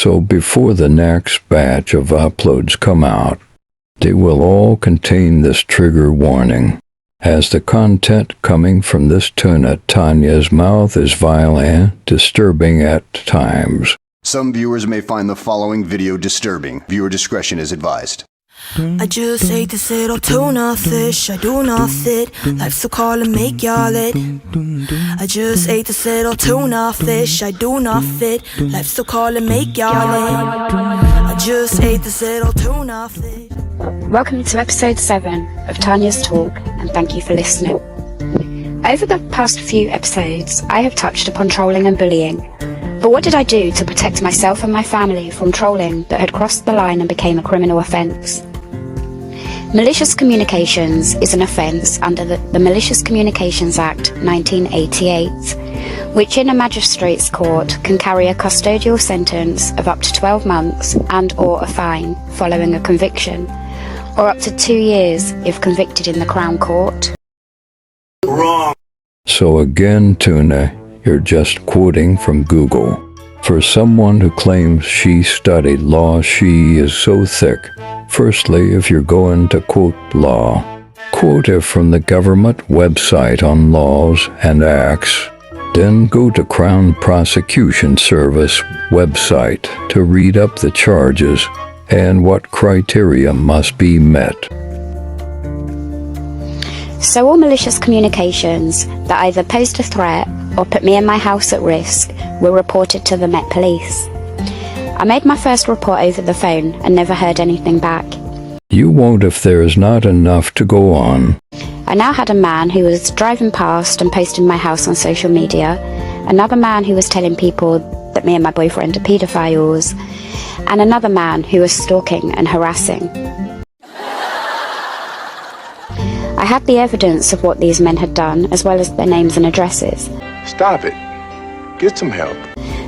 So before the next batch of uploads come out, they will all contain this trigger warning, as the content coming from this tuna Tanya's mouth is vile and disturbing at times. Some viewers may find the following video disturbing. Viewer discretion is advised. I just ate this little tuna fish, I do not fit. Life's so cold and make y'all it. I just ate this little tuna fish, I do not fit. Life's so cold and make y'all it. I just ate this little tuna fish. Welcome to episode 7 of Tanya's Talk, and thank you for listening. Over the past few episodes, I have touched upon trolling and bullying. But what did I do to protect myself and my family from trolling that had crossed the line and became a criminal offence? Malicious communications is an offence under the Malicious Communications Act 1988, which in a magistrate's court can carry a custodial sentence of up to 12 months and or a fine following a conviction, or up to 2 years if convicted in the Crown Court. Wrong. So again, Tuna, you're just quoting from Google. For someone who claims she studied law, she is so thick. Firstly, if you're going to quote law, quote it from the government website on laws and acts. Then go to Crown Prosecution Service website to read up the charges and what criteria must be met. So all malicious communications that either posed a threat or put me and my house at risk were reported to the Met Police. I made my first report over the phone and never heard anything back. You won't if there is not enough to go on. I now had a man who was driving past and posting my house on social media, another man who was telling people that me and my boyfriend are paedophiles, and another man who was stalking and harassing. I had the evidence of what these men had done, as well as their names and addresses. Stop it. Get some help.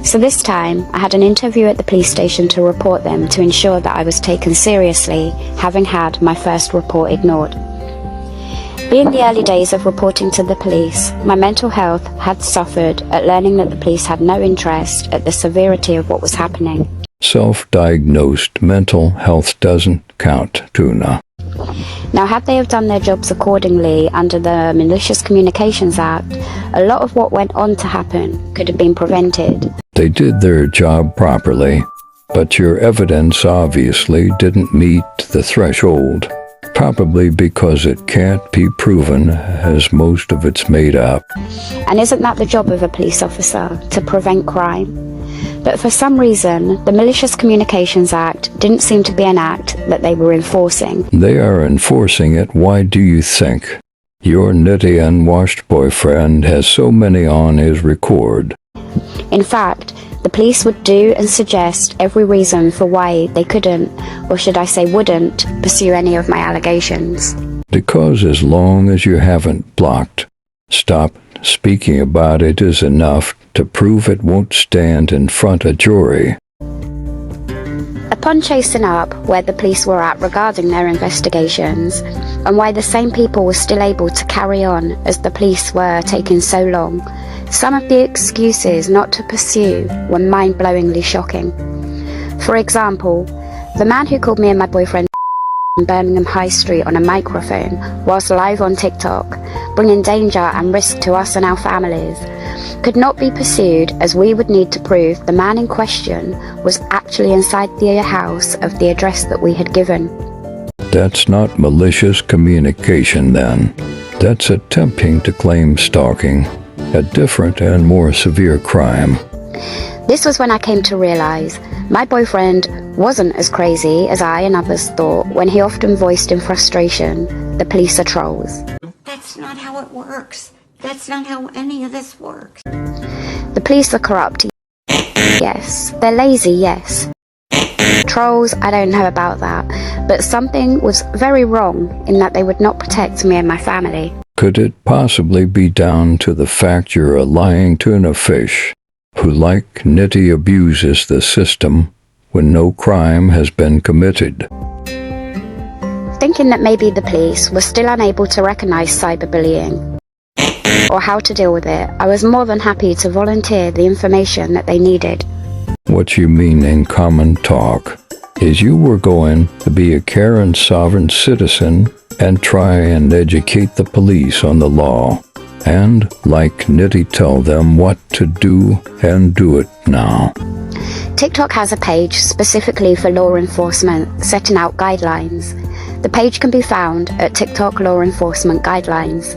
So this time, I had an interview at the police station to report them to ensure that I was taken seriously, having had my first report ignored. Being the early days of reporting to the police, my mental health had suffered at learning that the police had no interest at the severity of what was happening. Self-diagnosed mental health doesn't count, Tuna. Now, had they have done their jobs accordingly under the Malicious Communications Act, a lot of what went on to happen could have been prevented. They did their job properly, but your evidence obviously didn't meet the threshold, probably because it can't be proven, as most of it's made up. And isn't that the job of a police officer, to prevent crime? But for some reason, the Malicious Communications Act didn't seem to be an act that they were enforcing. They are enforcing it. Why do you think? Your nitty unwashed boyfriend has so many on his record. In fact, the police would do and suggest every reason for why they couldn't, or should I say wouldn't, pursue any of my allegations. Because as long as you haven't blocked, stop speaking about it is enough to prove it won't stand in front of jury. Upon chasing up where the police were at regarding their investigations, and why the same people were still able to carry on as the police were taking so long, some of the excuses not to pursue were mind-blowingly shocking. For example, the man who called me and my boyfriend in Birmingham High Street on a microphone whilst live on TikTok, bringing danger and risk to us and our families, could not be pursued, as we would need to prove the man in question was actually inside the house of the address that we had given. That's not malicious communication then. That's attempting to claim stalking, a different and more severe crime. This was when I came to realise my boyfriend wasn't as crazy as I and others thought when he often voiced in frustration, the police are trolls. That's not how it works. That's not how any of this works. The police are corrupt, yes. They're lazy, yes. Trolls, I don't know about that, but something was very wrong in that they would not protect me and my family. Could it possibly be down to the fact you're a lying tuna fish who, like Nitty, abuses the system when no crime has been committed? Thinking that maybe the police were still unable to recognise cyberbullying or how to deal with it, I was more than happy to volunteer the information that they needed. What you mean in common talk is you were going to be a caring sovereign citizen and try and educate the police on the law. And, like Nitty, tell them what to do and do it now. TikTok has a page specifically for law enforcement setting out guidelines. The page can be found at TikTok Law Enforcement Guidelines.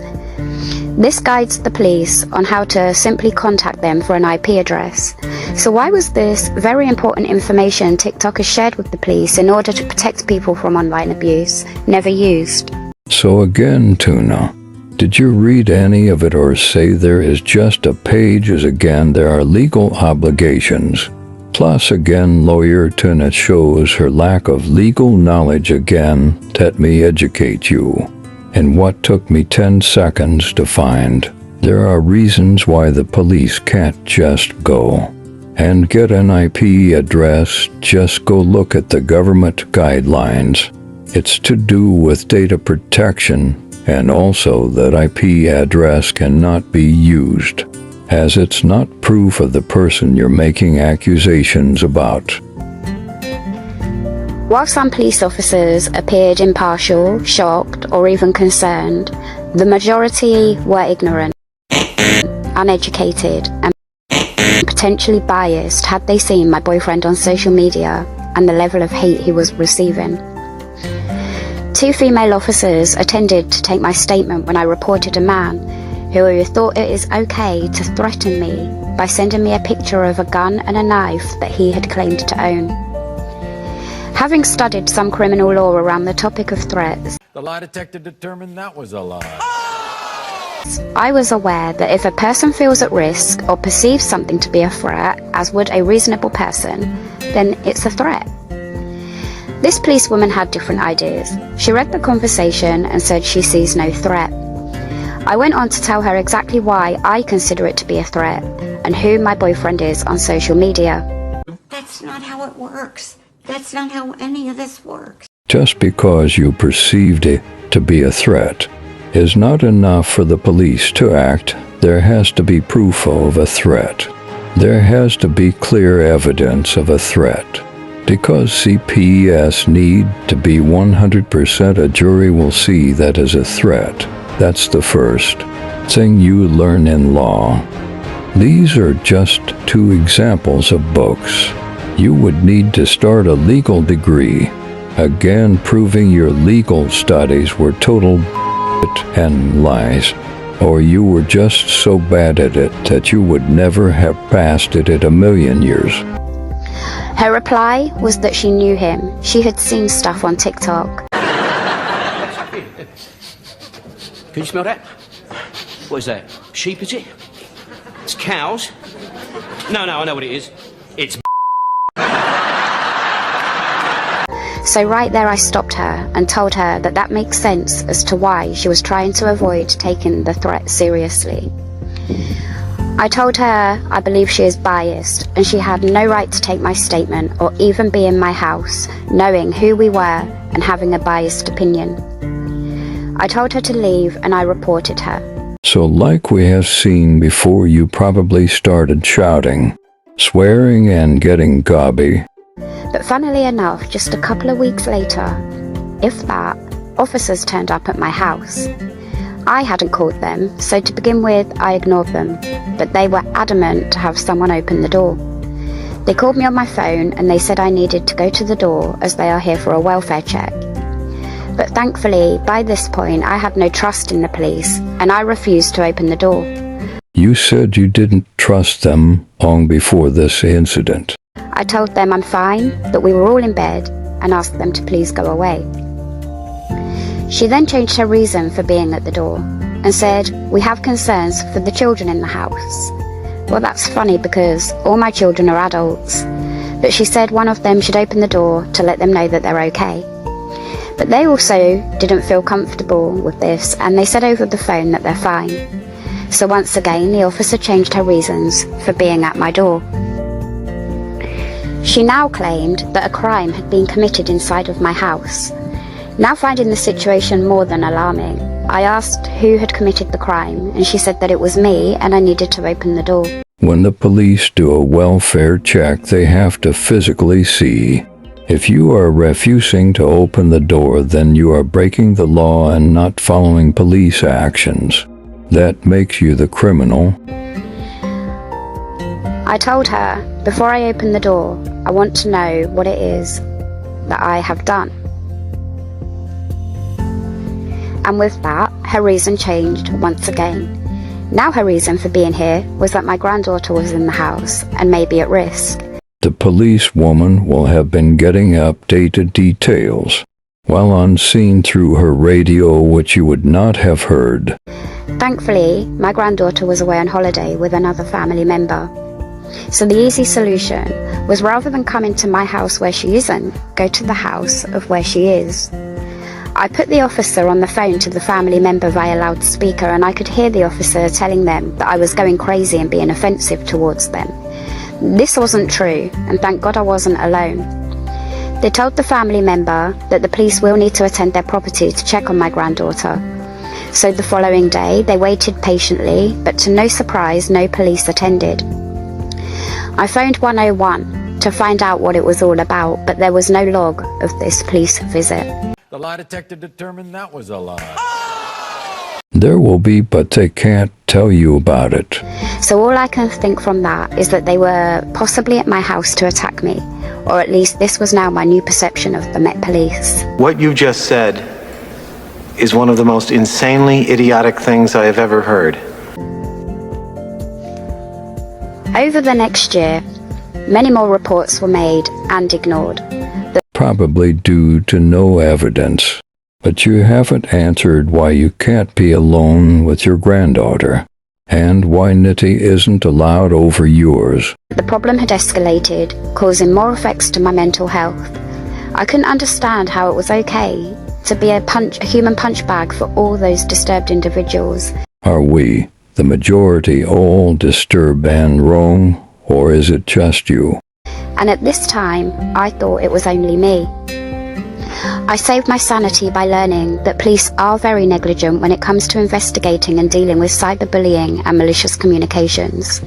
This guides the police on how to simply contact them for an IP address. So why was this very important information TikTok has shared with the police in order to protect people from online abuse never used? So again, Tuna, did you read any of it or say there is just a page as again there are legal obligations? Plus again, lawyer Tuna shows her lack of legal knowledge again. Let me educate you. And what took me 10 seconds to find. There are reasons why the police can't just go and get an IP address. Just go look at the government guidelines. It's to do with data protection, and also that IP address cannot be used, as it's not proof of the person you're making accusations about. While some police officers appeared impartial, shocked, or even concerned, the majority were ignorant, uneducated, and potentially biased had they seen my boyfriend on social media and the level of hate he was receiving. 2 female officers attended to take my statement when I reported a man who thought it is okay to threaten me by sending me a picture of a gun and a knife that he had claimed to own. Having studied some criminal law around the topic of threats, the lie detector determined that was a lie. I was aware that if a person feels at risk or perceives something to be a threat, as would a reasonable person, then it's a threat. This policewoman had different ideas. She read the conversation and said she sees no threat. I went on to tell her exactly why I consider it to be a threat and who my boyfriend is on social media. That's not how it works. That's not how any of this works. Just because you perceived it to be a threat is not enough for the police to act. There has to be proof of a threat. There has to be clear evidence of a threat. Because CPS need to be 100%, a jury will see that as a threat. That's the first thing you learn in law. These are just 2 examples of books. You would need to start a legal degree, again proving your legal studies were total and lies, or you were just so bad at it that you would never have passed it in a million years. Her reply was that she knew him. She had seen stuff on TikTok. Can you smell that? What is that? Sheep, is it? It's cows? No, I know what it is. It's So right there I stopped her and told her that that makes sense as to why she was trying to avoid taking the threat seriously. I told her I believe she is biased and she had no right to take my statement or even be in my house, knowing who we were and having a biased opinion. I told her to leave and I reported her. So like we have seen before, you probably started shouting, swearing and getting gobby. But funnily enough, just a couple of weeks later, if that, officers turned up at my house. I hadn't called them, so to begin with, I ignored them, but they were adamant to have someone open the door. They called me on my phone and they said I needed to go to the door as they are here for a welfare check. But thankfully, by this point, I had no trust in the police and I refused to open the door. You said you didn't trust them long before this incident. I told them I'm fine, that we were all in bed, and asked them to please go away. She then changed her reason for being at the door and said, "We have concerns for the children in the house." Well, that's funny because all my children are adults, but she said one of them should open the door to let them know that they're okay. But they also didn't feel comfortable with this and they said over the phone that they're fine. So once again, the officer changed her reasons for being at my door. She now claimed that a crime had been committed inside of my house. Now finding the situation more than alarming, I asked who had committed the crime and she said that it was me and I needed to open the door. When the police do a welfare check, they have to physically see. If you are refusing to open the door, then you are breaking the law and not following police actions. That makes you the criminal. I told her, before I open the door, I want to know what it is that I have done. And with that, her reason changed once again. Now her reason for being here was that my granddaughter was in the house and may be at risk. The policewoman will have been getting updated details while on scene through her radio, which you would not have heard. Thankfully, my granddaughter was away on holiday with another family member. So the easy solution was, rather than come into my house where she isn't, go to the house of where she is. I put the officer on the phone to the family member via loudspeaker, and I could hear the officer telling them that I was going crazy and being offensive towards them. This wasn't true, and thank God I wasn't alone. They told the family member that the police will need to attend their property to check on my granddaughter. So the following day, they waited patiently, but to no surprise, no police attended. I phoned 101 to find out what it was all about, but there was no log of this police visit. The lie detector determined that was a lie. There will be, but they can't tell you about it. So all I can think from that is that they were possibly at my house to attack me, or at least this was now my new perception of the Met Police. What you just said is one of the most insanely idiotic things I have ever heard. Over the next year, many more reports were made and ignored. Probably due to no evidence. But you haven't answered why you can't be alone with your granddaughter, and why Nitty isn't allowed over yours. The problem had escalated, causing more effects to my mental health. I couldn't understand how it was okay to be a human punch bag for all those disturbed individuals. Are we, the majority, all disturbed and wrong, or is it just you? And at this time, I thought it was only me. I saved my sanity by learning that police are very negligent when it comes to investigating and dealing with cyberbullying and malicious communications.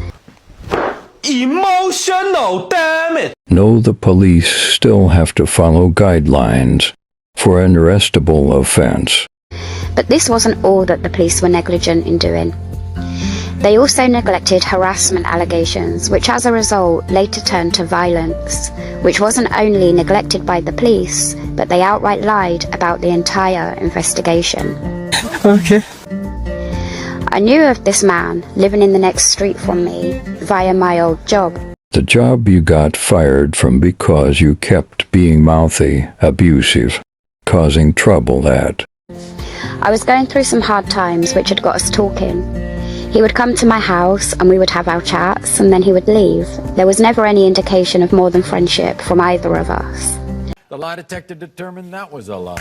Emotional, damn it! No, the police still have to follow guidelines for an arrestable offense. But this wasn't all that the police were negligent in doing. They also neglected harassment allegations, which as a result later turned to violence, which wasn't only neglected by the police, but they outright lied about the entire investigation. Okay. I knew of this man living in the next street from me via my old job. The job you got fired from because you kept being mouthy, abusive, causing trouble at. I was going through some hard times which had got us talking. He would come to my house and we would have our chats, and then he would leave. There was never any indication of more than friendship from either of us. The lie detector determined that was a lie.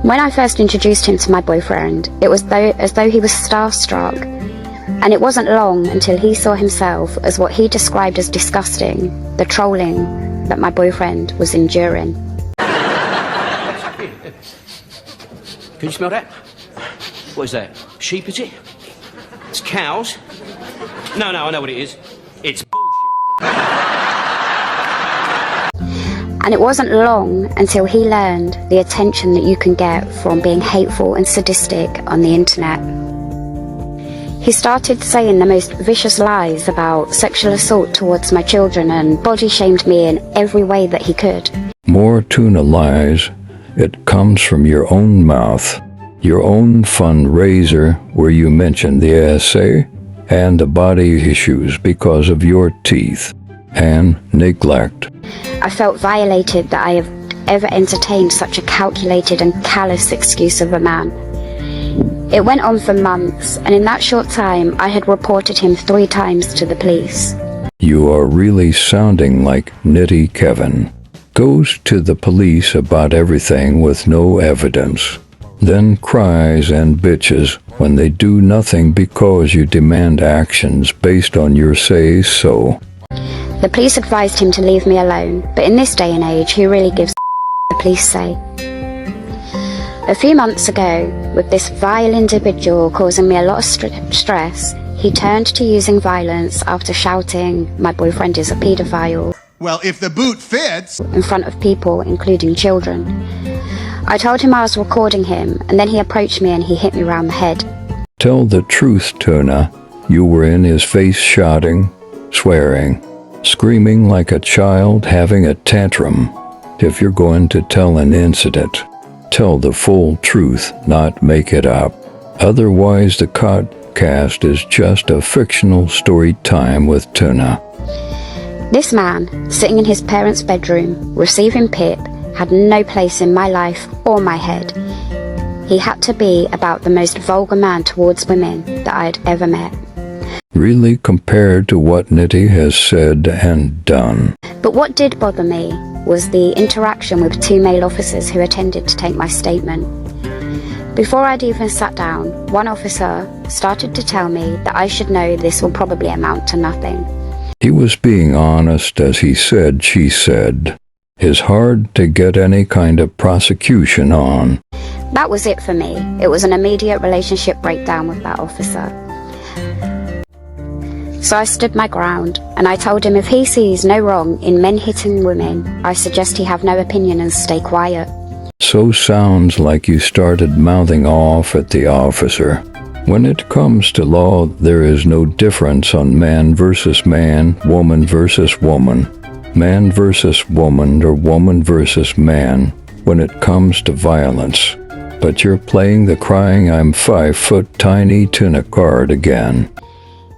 When I first introduced him to my boyfriend, it was as though he was starstruck. And it wasn't long until he saw himself as what he described as disgusting, the trolling that my boyfriend was enduring. Can you smell that? What is that? Sheep, is it? It's cows? No, I know what it is. It's bullshit. And it wasn't long until he learned the attention that you can get from being hateful and sadistic on the internet. He started saying the most vicious lies about sexual assault towards my children and body shamed me in every way that he could. More tuna lies. It comes from your own mouth. Your own fundraiser where you mention the essay and the body issues because of your teeth and neglect. I felt violated that I have ever entertained such a calculated and callous excuse of a man. It went on for months, and in that short time I had reported him 3 times to the police. You are really sounding like Nitty Kevin. Goes to the police about everything with no evidence. Then cries and bitches when they do nothing because you demand actions based on your say-so. The police advised him to leave me alone, but in this day and age, who really gives the police say? A few months ago, with this vile individual causing me a lot of stress, he turned to using violence after shouting, "My boyfriend is a paedophile," Well, if the boot fits, in front of people, including children. I told him I was recording him, and then he approached me and he hit me round the head. Tell the truth, Tuna. You were in his face shouting, swearing, screaming like a child having a tantrum. If you're going to tell an incident, tell the full truth, not make it up. Otherwise, the codcast is just a fictional story time with Tuna. This man, sitting in his parents' bedroom, receiving PIP, had no place in my life or my head. He had to be about the most vulgar man towards women that I had ever met. Really, compared to what Nitty has said and done. But what did bother me was the interaction with two male officers who attended to take my statement. Before I'd even sat down, one officer started to tell me that I should know this will probably amount to nothing. He was being honest, as he said, she said. It's hard to get any kind of prosecution on. That was it for me. It was an immediate relationship breakdown with that officer. So I stood my ground, and I told him if he sees no wrong in men hitting women, I suggest he have no opinion and stay quiet. So sounds like you started mouthing off at the officer. When it comes to law, there is no difference on man versus man, woman versus woman, man versus woman, or woman versus man when it comes to violence. But you're playing the crying I'm 5 foot tiny tuna card again.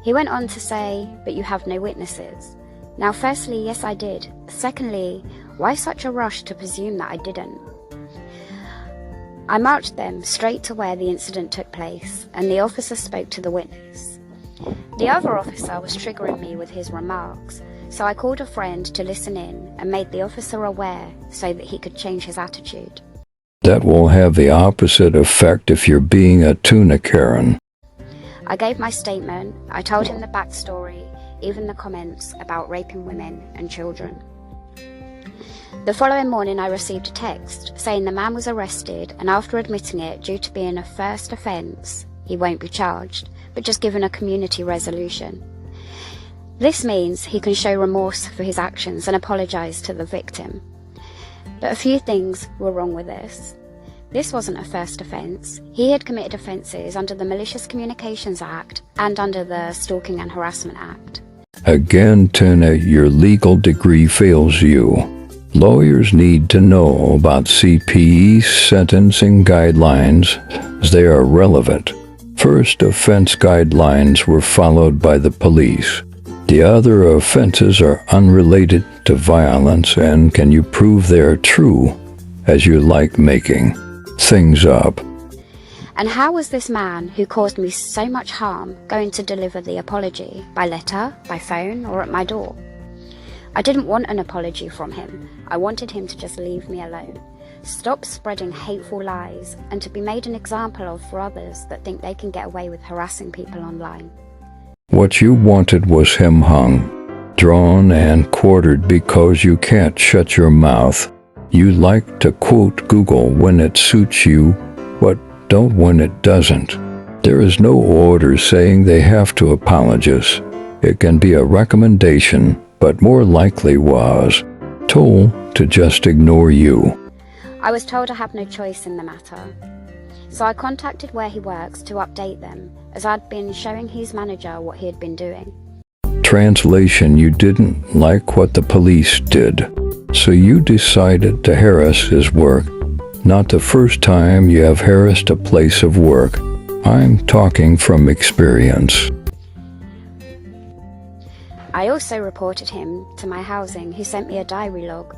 He went on to say, but you have no witnesses. Now, firstly, yes, I did. Secondly, why such a rush to presume that I didn't? I marched them straight to where the incident took place, and the officer spoke to the witness. The other officer was triggering me with his remarks, so I called a friend to listen in and made the officer aware so that he could change his attitude. That will have the opposite effect if you're being a tuna Karen. I gave my statement, I told him the backstory, even the comments about raping women and children. The following morning I received a text saying the man was arrested, and after admitting it due to being a first offence, he won't be charged, but just given a community resolution. This means he can show remorse for his actions and apologise to the victim. But a few things were wrong with this. This wasn't a first offence. He had committed offences under the Malicious Communications Act and under the Stalking and Harassment Act. Again, Tuna, your legal degree fails you. Lawyers need to know about CPE sentencing guidelines as they are relevant. First offense guidelines were followed by the police. The other offenses are unrelated to violence, and can you prove they're true, as you like making things up? And how was this man who caused me so much harm going to deliver the apology? By letter, by phone, or at my door? I didn't want an apology from him. I wanted him to just leave me alone. Stop spreading hateful lies, and to be made an example of for others that think they can get away with harassing people online. What you wanted was him hung, drawn and quartered because you can't shut your mouth. You like to quote Google when it suits you, but don't when it doesn't. There is no order saying they have to apologize. It can be a recommendation, but more likely was told to just ignore you. I was told I have no choice in the matter. So I contacted where he works to update them, as I'd been showing his manager what he had been doing. Translation: you didn't like what the police did, so you decided to harass his work. Not the first time you have harassed a place of work. I'm talking from experience. I also reported him to my housing, who sent me a diary log.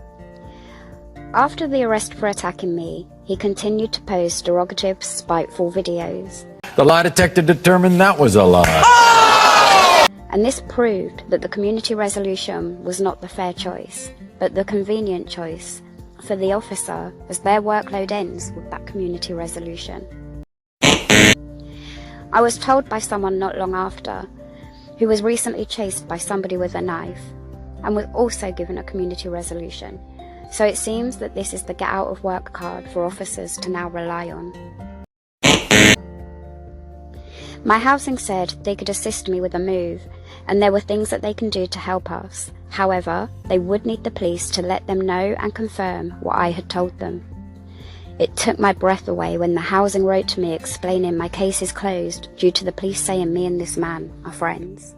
After the arrest for attacking me, he continued to post derogative, spiteful videos. The lie detector determined that was a lie. And this proved that the community resolution was not the fair choice, but the convenient choice for the officer, as their workload ends with that community resolution. I was told by someone not long after, who was recently chased by somebody with a knife, and was also given a community resolution. So it seems that this is the get out of work card for officers to now rely on. My housing said they could assist me with a move, and there were things that they can do to help us. However, they would need the police to let them know and confirm what I had told them. It took my breath away when the housing wrote to me explaining my case is closed due to the police saying me and this man are friends.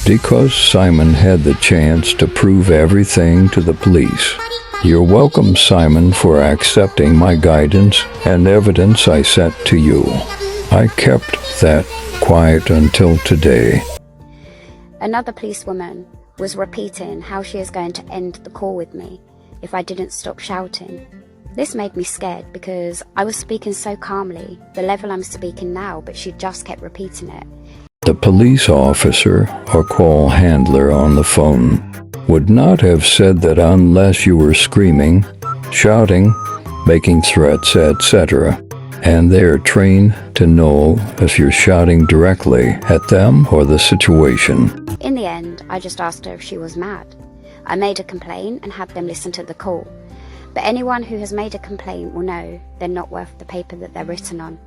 Because Simon had the chance to prove everything to the police. You're welcome, Simon, for accepting my guidance and evidence I sent to you. I kept that quiet until today. Another policewoman was repeating how she is going to end the call with me if I didn't stop shouting. This made me scared because I was speaking so calmly, the level I'm speaking now, but she just kept repeating it. The police officer or call handler on the phone would not have said that unless you were screaming, shouting, making threats, etc. And they are trained to know if you're shouting directly at them or the situation. In the end, I just asked her if she was mad. I made a complaint and had them listen to the call. But anyone who has made a complaint will know they're not worth the paper that they're written on.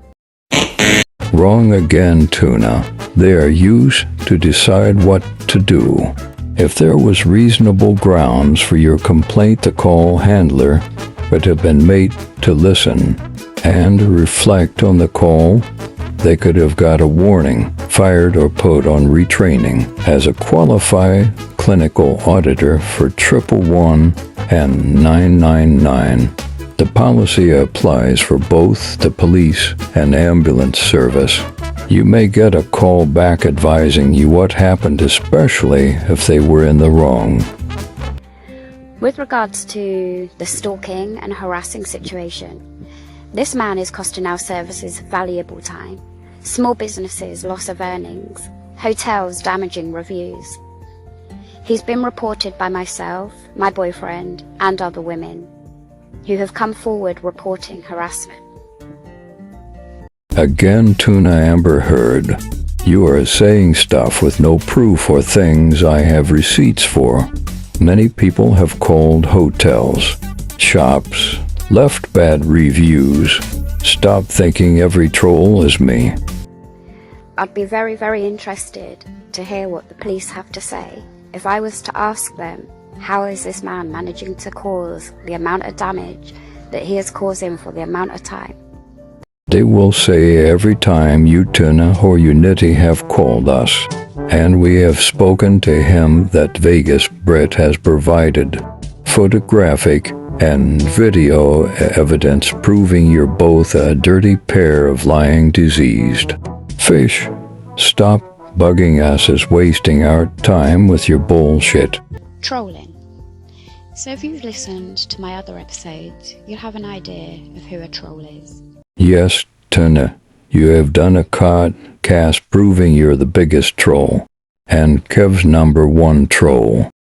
Wrong again, Tuna. They are used to decide what to do. If there was reasonable grounds for your complaint, the call handler would have been made to listen and reflect on the call. They could have got a warning, fired, or put on retraining. As a qualified clinical auditor for 111 and 999, the policy applies for both the police and ambulance service. You may get a call back advising you what happened, especially if they were in the wrong. With regards to the stalking and harassing situation, this man is costing our services valuable time, small businesses loss of earnings, hotels damaging reviews. He's been reported by myself, my boyfriend, and other women who have come forward reporting harassment. Again, Tuna Amber Heard, you are saying stuff with no proof or things I have receipts for. Many people have called hotels, shops, left bad reviews. Stop thinking every troll is me. I'd be very, very interested to hear what the police have to say. If I was to ask them, how is this man managing to cause the amount of damage that he is causing for the amount of time? They will say every time you, Tuna, or Unity have called us, and we have spoken to him, that Vegas Brit has provided photographic and video evidence proving you're both a dirty pair of lying diseased fish. Stop bugging us as wasting our time with your bullshit. Trolling. So if you've listened to my other episodes, you'll have an idea of who a troll is. Yes, Tuna, you have done a codcast proving you're the biggest troll, and Kev's #1 troll.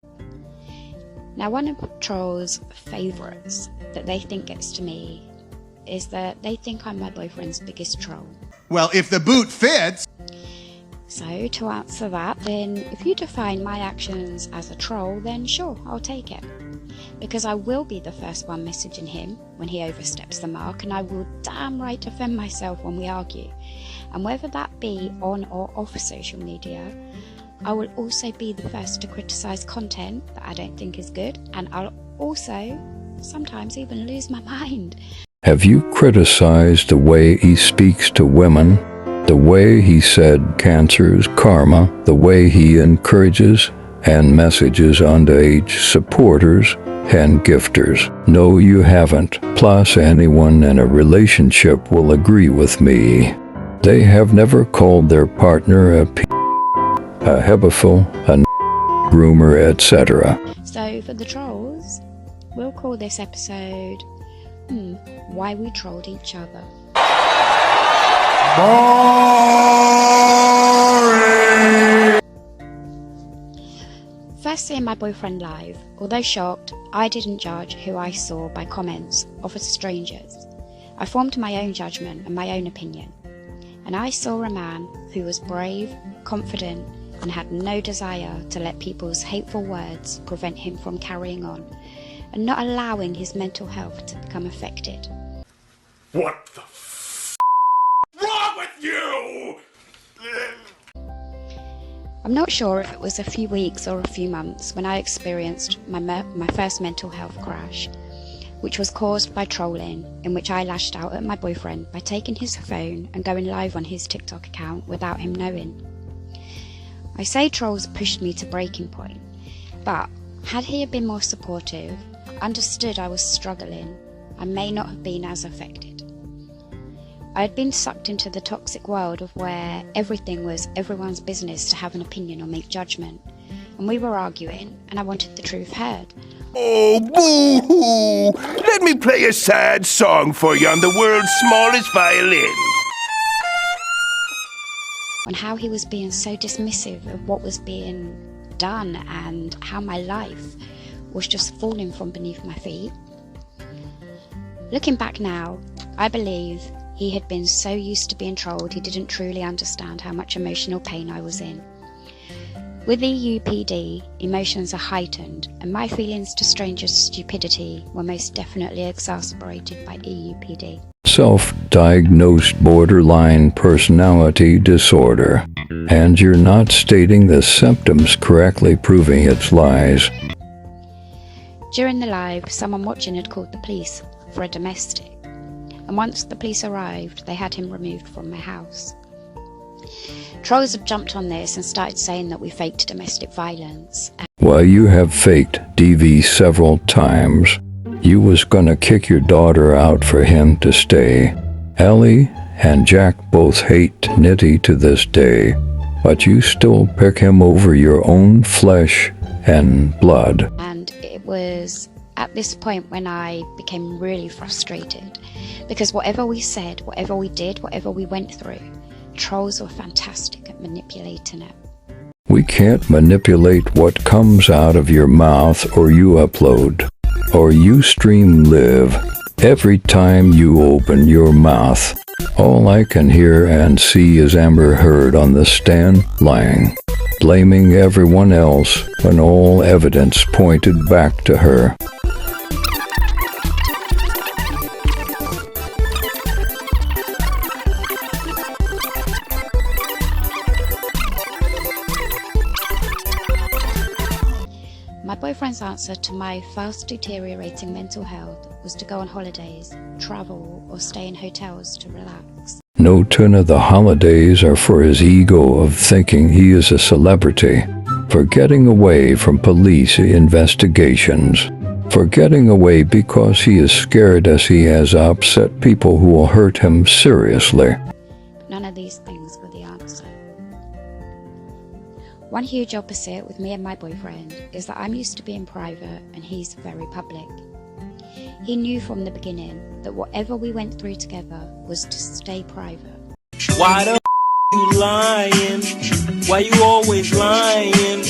Now, one of trolls' favourites that they think gets to me is that they think I'm my boyfriend's biggest troll. Well, if the boot fits. So, to answer that, then if you define my actions as a troll, then sure, I'll take it. Because I will be the first one messaging him when he oversteps the mark, and I will damn right defend myself when we argue. And whether that be on or off social media, I will also be the first to criticise content that I don't think is good, and I'll also sometimes even lose my mind. Have you criticized the way he speaks to women? The way he said cancer is karma? The way he encourages and messages underage supporters and gifters? No, you haven't. Plus, anyone in a relationship will agree with me. They have never called their partner a hebephile, a groomer, etc. So for the trolls, we'll call this episode, Why We Trolled Each Other. Boring. First seeing my boyfriend live, although shocked, I didn't judge who I saw by comments offered to strangers. I formed my own judgment and my own opinion. And I saw a man who was brave, confident, and had no desire to let people's hateful words prevent him from carrying on, and not allowing his mental health to become affected. What the wrong with you? I'm not sure if it was a few weeks or a few months when I experienced my first mental health crash, which was caused by trolling, in which I lashed out at my boyfriend by taking his phone and going live on his TikTok account without him knowing. I say trolls pushed me to breaking point, but had he been more supportive, understood I was struggling, I may not have been as affected. I had been sucked into the toxic world of where everything was everyone's business to have an opinion or make judgment, and we were arguing, and I wanted the truth heard. Oh, boo-hoo! Let me play a sad song for you on the world's smallest violin. On how he was being so dismissive of what was being done and how my life was just falling from beneath my feet. Looking back now, I believe he had been so used to being trolled he didn't truly understand how much emotional pain I was in. With EUPD, emotions are heightened, and my feelings to strangers' stupidity were most definitely exacerbated by EUPD. Self-diagnosed borderline personality disorder, and you're not stating the symptoms correctly, proving it's lies. During the live, someone watching had called the police for a domestic, and once the police arrived, they had him removed from my house. Trolls have jumped on this and started saying that we faked domestic violence. Well, you have faked DV several times. You was gonna kick your daughter out for him to stay. Ellie and Jack both hate Nitty to this day, but you still pick him over your own flesh and blood. And it was at this point when I became really frustrated, because whatever we said, whatever we did, whatever we went through, trolls were fantastic at manipulating it. We can't manipulate what comes out of your mouth or you upload, or you stream live. Every time you open your mouth, all I can hear and see is Amber Heard on the stand lying, blaming everyone else when all evidence pointed back to her. My boyfriend's answer to my fast deteriorating mental health was to go on holidays, travel, or stay in hotels to relax. No turn of the holidays are for his ego of thinking he is a celebrity, for getting away from police investigations, for getting away because he is scared as he has upset people who will hurt him seriously. None of these things were the answer. One huge opposite with me and my boyfriend is that I'm used to being private and he's very public. He knew from the beginning that whatever we went through together was to stay private. Why the you lying? Why you always lying?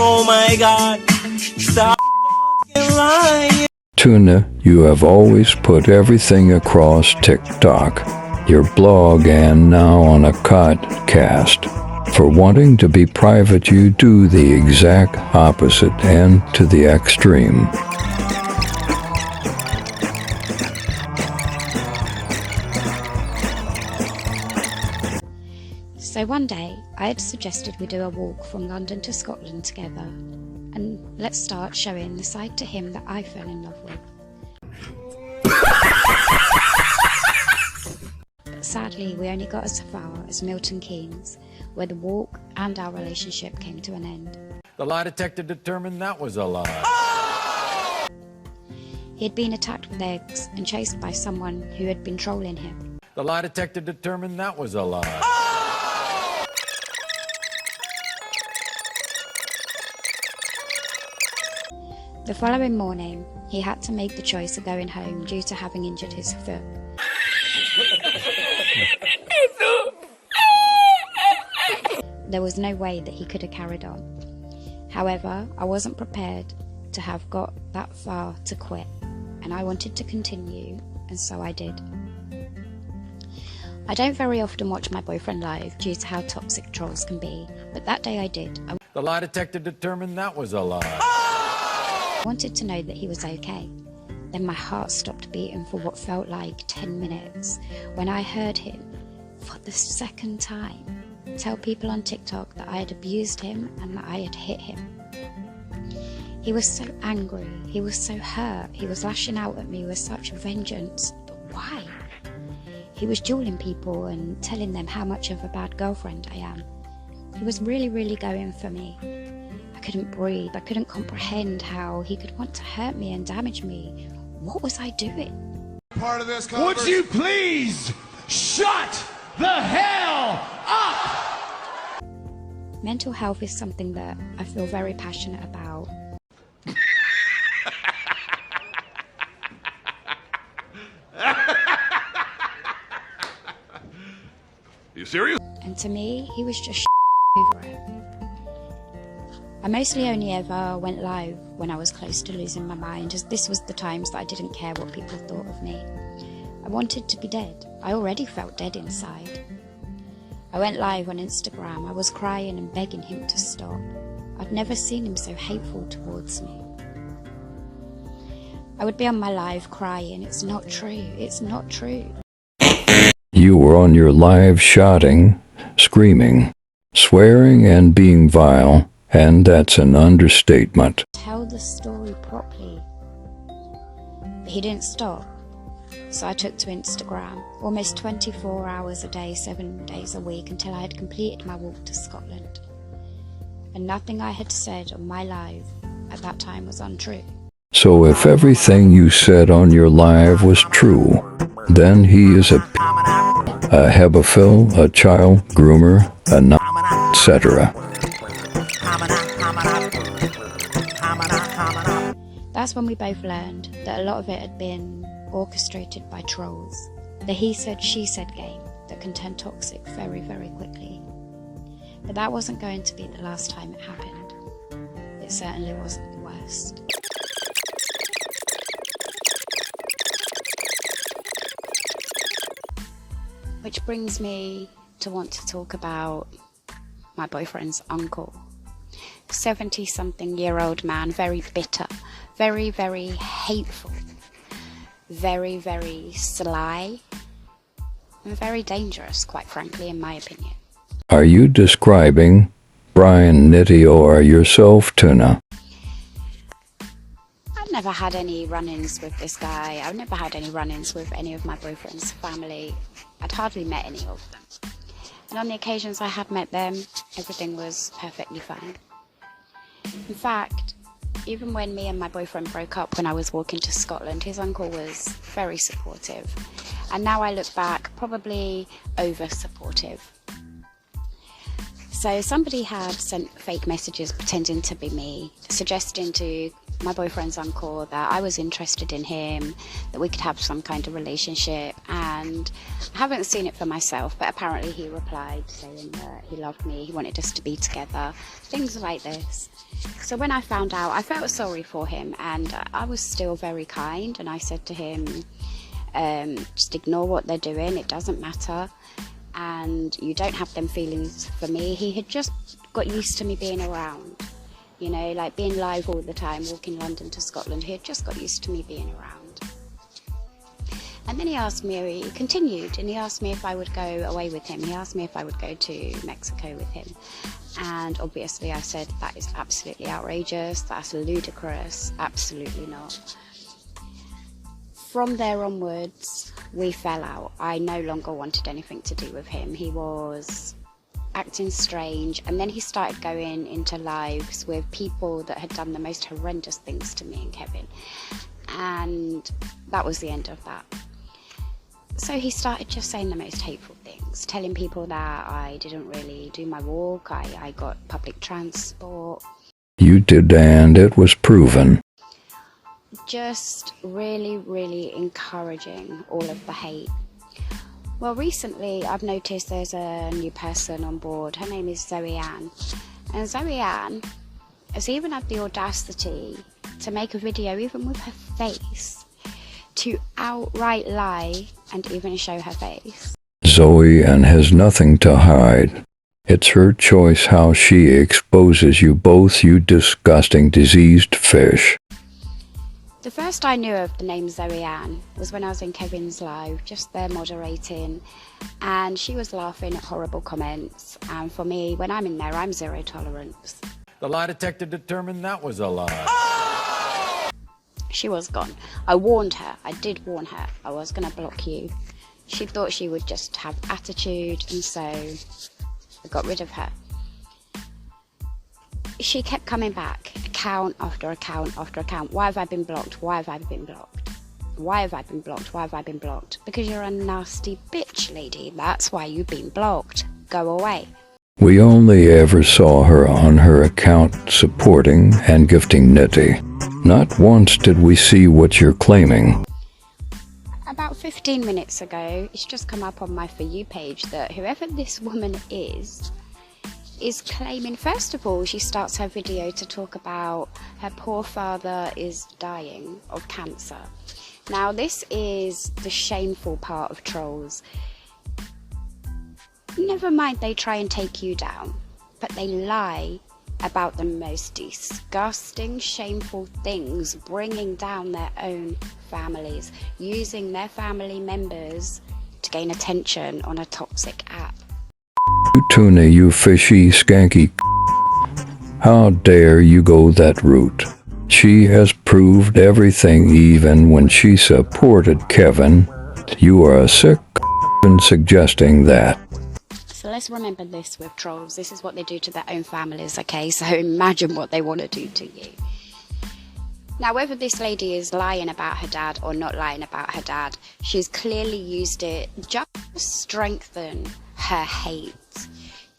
Oh my God, stop lying. Tuna, you have always put everything across TikTok, your blog, and now on a codcast. For wanting to be private, you do the exact opposite and to the extreme. So one day, I had suggested we do a walk from London to Scotland together, and let's start showing the side to him that I fell in love with. But sadly, we only got as far as Milton Keynes, where the walk and our relationship came to an end. The lie detector determined that was a lie. He had been attacked with eggs and chased by someone who had been trolling him. The lie detector determined that was a lie. The following morning, he had to make the choice of going home due to having injured his foot. There was no way that he could have carried on. However, I wasn't prepared to have got that far to quit, and I wanted to continue, and so I did. I don't very often watch my boyfriend live due to how toxic trolls can be, but that day I did. The lie detector determined that was a lie. I wanted to know that he was okay. Then my heart stopped beating for what felt like 10 minutes when I heard him, for the second time, tell people on TikTok that I had abused him and that I had hit him. He was so angry, he was so hurt, he was lashing out at me with such vengeance. But why? He was dueling people and telling them how much of a bad girlfriend I am. He was really, really going for me. I couldn't breathe, I couldn't comprehend how he could want to hurt me and damage me. What was I doing? Part of this Would you please shut the hell up? Mental health is something that I feel very passionate about. You serious? And to me, he was just over it. I mostly only ever went live when I was close to losing my mind, as this was the times that I didn't care what people thought of me. I wanted to be dead. I already felt dead inside. I went live on Instagram. I was crying and begging him to stop. I'd never seen him so hateful towards me. I would be on my live crying, it's not true, it's not true. You were on your live shouting, screaming, swearing and being vile, and that's an understatement. Tell the story properly. But he didn't stop. So I took to Instagram, almost 24 hours a day, 7 days a week, until I had completed my walk to Scotland. And nothing I had said on my live at that time was untrue. So if everything you said on your live was true, then he is a hebephile, a child groomer, a etc. That's when we both learned that a lot of it had been orchestrated by trolls. The he said, she said game that can turn toxic very, very quickly. But that wasn't going to be the last time it happened. It certainly wasn't the worst. Which brings me to want to talk about my boyfriend's uncle. 70-something-year-old man, very bitter, very, very hateful, very, very sly, and very dangerous, quite frankly, in my opinion. Are you describing Brian Nitty or yourself, Tuna? I've never had any run-ins with this guy. I've never had any run-ins with any of my boyfriend's family. I'd hardly met any of them. And on the occasions I had met them, everything was perfectly fine. In fact, even when me and my boyfriend broke up when I was walking to Scotland, his uncle was very supportive. And now I look back, probably over-supportive. So somebody had sent fake messages pretending to be me, suggesting to my boyfriend's uncle that I was interested in him, that we could have some kind of relationship, and I haven't seen it for myself, but apparently he replied saying that he loved me, he wanted us to be together, things like this. So when I found out, I felt sorry for him, and I was still very kind, and I said to him, just ignore what they're doing, it doesn't matter, and you don't have them feelings for me. He had just got used to me being around. You know, like being live all the time, walking London to Scotland, he had just got used to me being around. And then he continued, and he asked me if I would go away with him. He asked me if I would go to Mexico with him. And obviously I said, that is absolutely outrageous, that's ludicrous, absolutely not. From there onwards, we fell out. I no longer wanted anything to do with him. He was acting strange, and then he started going into lives with people that had done the most horrendous things to me and Kevin, and that was the end of that. So he started just saying the most hateful things, telling people that I didn't really do my walk, I got public transport. You did, and it was proven. Just really, really encouraging all of the hate. Well, recently I've noticed there's a new person on board. Her name is Zoe Ann. And Zoe Ann has even had the audacity to make a video, even with her face, to outright lie and even show her face. Zoe Ann has nothing to hide. It's her choice how she exposes you both, you disgusting diseased fish. The first I knew of the name Zoe Ann was when I was in Kevin's live, just there moderating, and she was laughing at horrible comments. And for me, when I'm in there, I'm zero tolerance. The lie detector determined that was a lie. She was gone. I warned her. I did warn her. I was going to block you. She thought she would just have attitude, and so I got rid of her. She kept coming back, account after account after account. Why have I been blocked? Why have I been blocked? Why have I been blocked? Why have I been blocked? Because you're a nasty bitch, lady. That's why you've been blocked. Go away. We only ever saw her on her account supporting and gifting Nitty. Not once did we see what you're claiming. About 15 minutes ago, it's just come up on my For You page that whoever this woman is claiming, first of all, she starts her video to talk about her poor father is dying of cancer. Now, this is the shameful part of trolls. Never mind they try and take you down, but they lie about the most disgusting, shameful things, bringing down their own families, using their family members to gain attention on a toxic app. You tuna, you fishy, skanky. How dare you go that route? She has proved everything even when she supported Kevin. You are a sick and suggesting that. So let's remember this with trolls. This is what they do to their own families, okay? So imagine what they want to do to you. Now, whether this lady is lying about her dad or not lying about her dad, she's clearly used it just to strengthen her hate.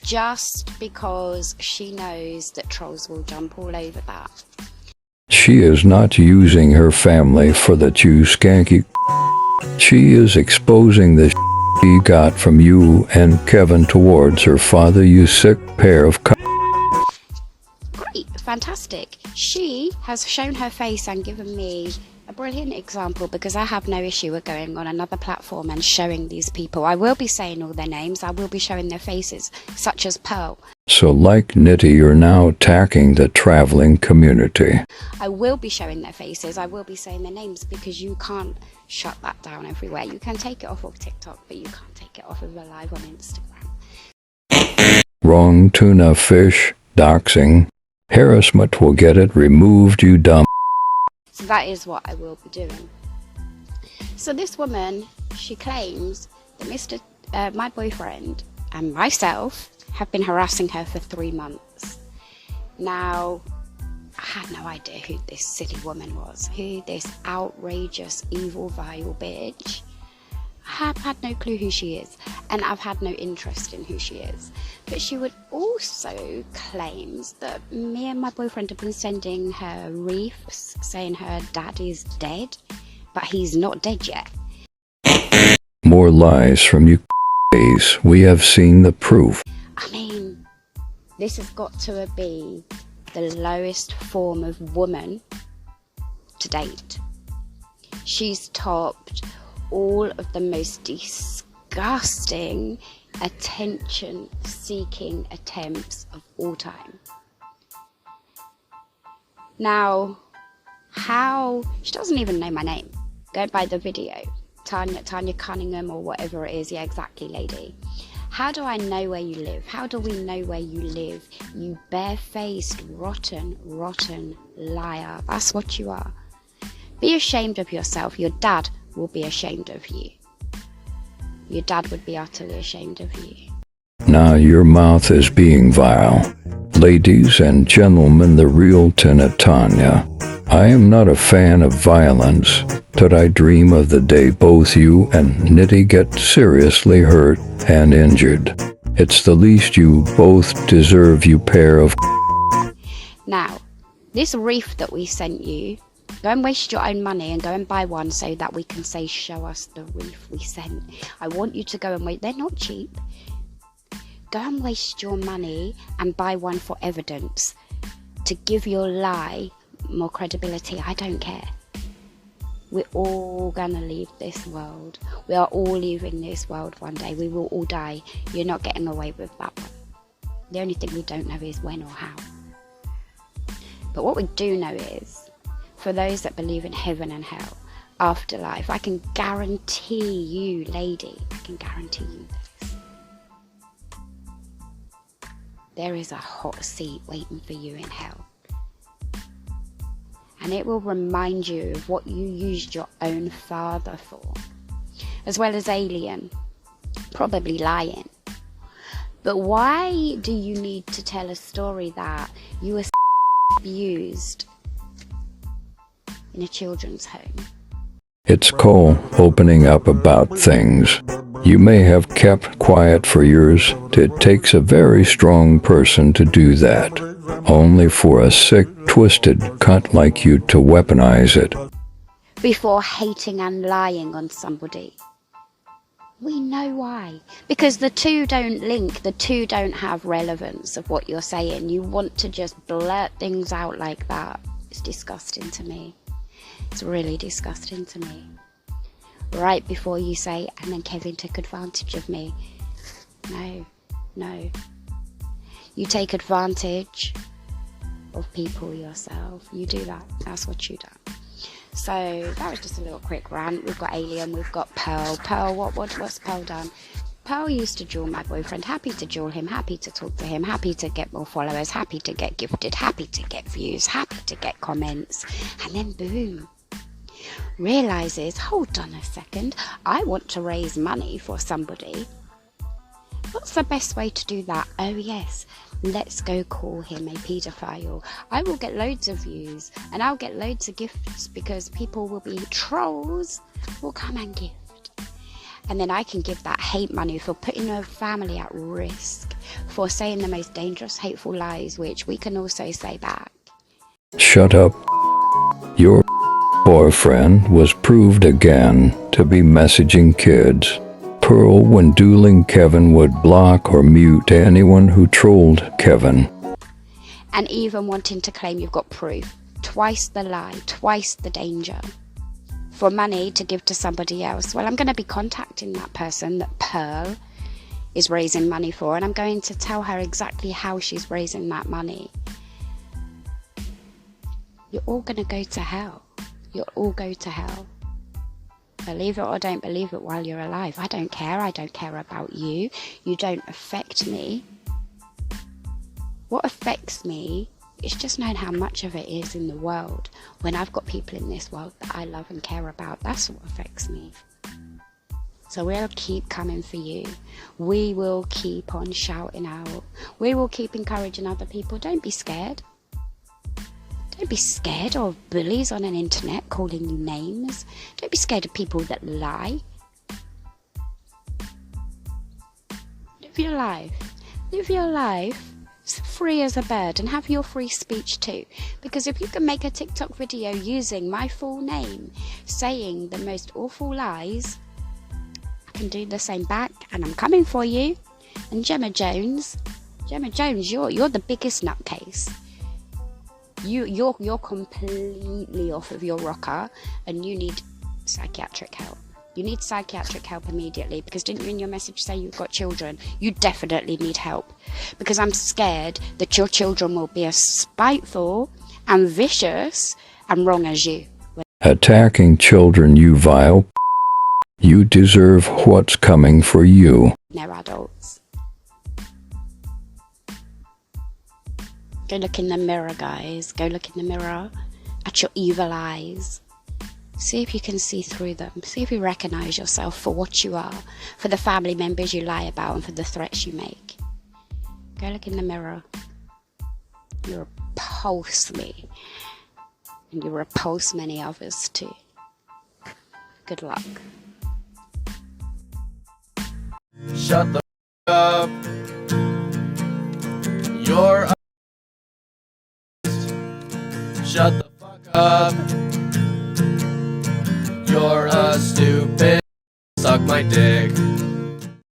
Just because she knows that trolls will jump all over that. She is not using her family for the you skanky. She is exposing the she got from you and Kevin towards her father, you sick pair of Great, fantastic. She has shown her face and given me a brilliant example, because I have no issue with going on another platform and showing these people. I will be saying all their names. I will be showing their faces, such as Pearl. So like Nitty, you're now attacking the traveling community. I will be showing their faces. I will be saying their names, because you can't shut that down everywhere. You can take it off of TikTok, but you can't take it off of a live on Instagram. Wrong tuna fish, doxing. Harassment will get it removed, you dumb. So that is what I will be doing. So this woman, she claims that my boyfriend and myself have been harassing her for 3 months. Now, I had no idea who this silly woman was, who this outrageous, evil, vile bitch. I have had no clue who she is, and I've had no interest in who she is. But she would also claims that me and my boyfriend have been sending her reefs saying her dad is dead, but he's not dead yet. More lies from you. We have seen the proof. I mean, this has got to be the lowest form of woman to date. She's topped all of the most disgusting attention-seeking attempts of all time. Now, how... She doesn't even know my name. Go by the video. Tanya Cunningham or whatever it is. Yeah, exactly, lady. How do I know where you live? How do we know where you live? You barefaced, rotten liar. That's what you are. Be ashamed of yourself. Your dad will be ashamed of you. Your dad would be utterly ashamed of you. Now your mouth is being vile. Ladies and gentlemen, the real Tanya. I am not a fan of violence, but I dream of the day both you and Nitty get seriously hurt and injured. It's the least you both deserve, you pair of... Now, this reef that we sent you, go and waste your own money and go and buy one so that we can say, show us the reef we sent. I want you to go and wait. They're not cheap. Go and waste your money and buy one for evidence to give your lie more credibility. I don't care. We're all gonna leave this world. We are all leaving this world one day. We will all die. You're not getting away with that one. The only thing we don't know is when or how. But what we do know is For those that believe in heaven and hell, afterlife, I can guarantee you, lady, I can guarantee you this. There is a hot seat waiting for you in hell. And it will remind you of what you used your own father for, as well as alien, probably lying. But why do you need to tell a story that you were abused in a children's home? It's called opening up about things you may have kept quiet for years. It takes a very strong person to do that, only for a sick, twisted cunt like you to weaponize it. Before hating and lying on somebody. We know why. Because the two don't link, the two don't have relevance of what you're saying. You want to just blurt things out like that. It's disgusting to me. It's really disgusting to me. Right before you say, and then Kevin took advantage of me. No, no. You take advantage of people yourself. You do that. That's what you do. So that was just a little quick rant. We've got Alien, we've got Pearl. Pearl, what's Pearl done? Pearl used to duel my boyfriend, happy to duel him, happy to talk to him, happy to get more followers, happy to get gifted, happy to get views, happy to get comments, and then boom. Realizes, hold on a second, I want to raise money for somebody. What's the best way to do that? Oh yes, let's go call him a paedophile. I will get loads of views and I'll get loads of gifts because people will be trolls, will come and gift. And then I can give that hate money for putting her family at risk, for saying the most dangerous, hateful lies, which we can also say back. Shut up. Your boyfriend was proved again to be messaging kids. Pearl, when dueling Kevin, would block or mute anyone who trolled Kevin. And even wanting to claim you've got proof. Twice the lie, twice the danger. For money to give to somebody else. Well, I'm going to be contacting that person that Pearl is raising money for, and I'm going to tell her exactly how she's raising that money. You're all going to go to hell. You'll all go to hell. Believe it or don't believe it while you're alive. I don't care. I don't care about you. You don't affect me. What affects me is just knowing how much of it is in the world. When I've got people in this world that I love and care about, that's what affects me. So we'll keep coming for you. We will keep on shouting out. We will keep encouraging other people. Don't be scared. Don't be scared of bullies on an internet calling you names. Don't be scared of people that lie. Live your life. Live your life free as a bird and have your free speech too. Because if you can make a TikTok video using my full name, saying the most awful lies, I can do the same back, and I'm coming for you. And Gemma Jones, you're the biggest nutcase. You're completely off of your rocker, and you need psychiatric help. You need psychiatric help immediately, because didn't you in your message say you've got children? You definitely need help, because I'm scared that your children will be as spiteful and vicious and wrong as you. Attacking children, you vile. You deserve what's coming for you. They're adults. Go look in the mirror, guys. Go look in the mirror at your evil eyes. See if you can see through them. See if you recognize yourself for what you are, for the family members you lie about, and for the threats you make. Go look in the mirror. You repulse me. And you repulse many others too. Good luck. Shut the up. You're a Shut the fuck up. You're a stupid. Suck my dick.